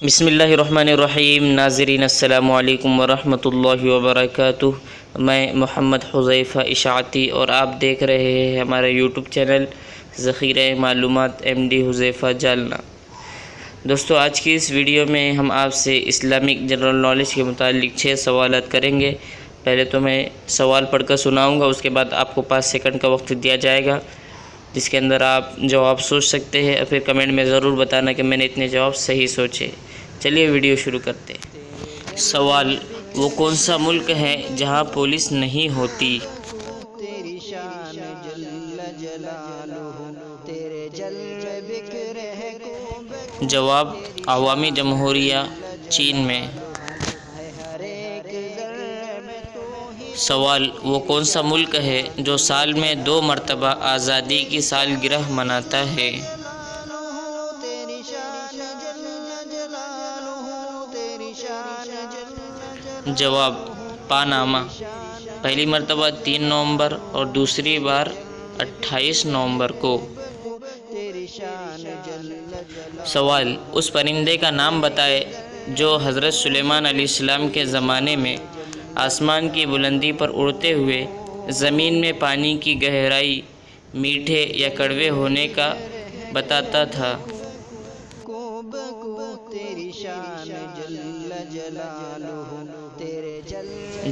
بسم اللہ الرحمن الرحیم۔ ناظرین السلام علیکم ورحمۃ اللہ وبرکاتہ۔ میں محمد حذیفہ اشاعتی اور آپ دیکھ رہے ہیں ہمارا یوٹیوب چینل ذخیرہ معلومات ایم ڈی حذیفہ جالنا۔ دوستو، آج کی اس ویڈیو میں ہم آپ سے اسلامک جنرل نالج کے متعلق 6 سوالات کریں گے۔ پہلے تو میں سوال پڑھ کر سناؤں گا، اس کے بعد آپ کو 5 سیکنڈ کا وقت دیا جائے گا، جس کے اندر آپ جواب سوچ سکتے ہیں اور پھر کمنٹ میں ضرور بتانا کہ میں نے اتنے جواب صحیح سوچے۔ چلیے ویڈیو شروع کرتے ہیں۔ سوال: وہ کون سا ملک ہے جہاں پولیس نہیں ہوتی؟ جواب: عوامی جمہوریہ چین میں۔ سوال: وہ کون سا ملک ہے جو سال میں 2 مرتبہ آزادی کی سالگرہ مناتا ہے؟ جواب: پاناما۔ پہلی مرتبہ 3 نومبر اور دوسری بار 28 نومبر کو۔ سوال: اس پرندے کا نام بتائے جو حضرت سلیمان علیہ السلام کے زمانے میں آسمان کی بلندی پر اڑتے ہوئے زمین میں پانی کی گہرائی میٹھے یا کڑوے ہونے کا بتاتا تھا؟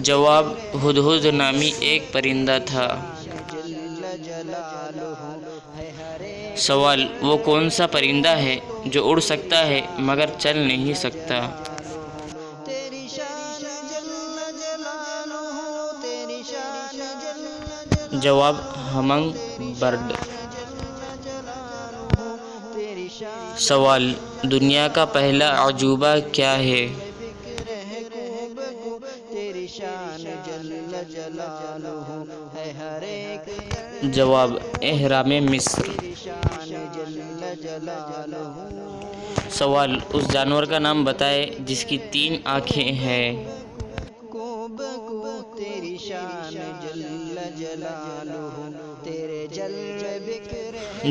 جواب: ہدہد نامی ایک پرندہ تھا۔ سوال: وہ کون سا پرندہ ہے جو اڑ سکتا ہے مگر چل نہیں سکتا؟ جواب: ہمنگ برڈ۔ سوال: دنیا کا پہلا عجوبہ کیا ہے؟ جواب: اہرام مصر۔ سوال: اس جانور کا نام بتائے جس کی 3 آنکھیں ہیں؟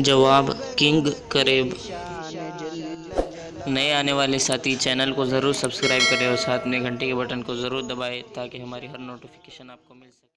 جواب: کنگ کریب۔ نئے آنے والے ساتھی چینل کو ضرور سبسکرائب کریں اور ساتھ میں گھنٹی کے بٹن کو ضرور دبائیں تاکہ ہماری ہر نوٹیفیکیشن آپ کو مل سکے۔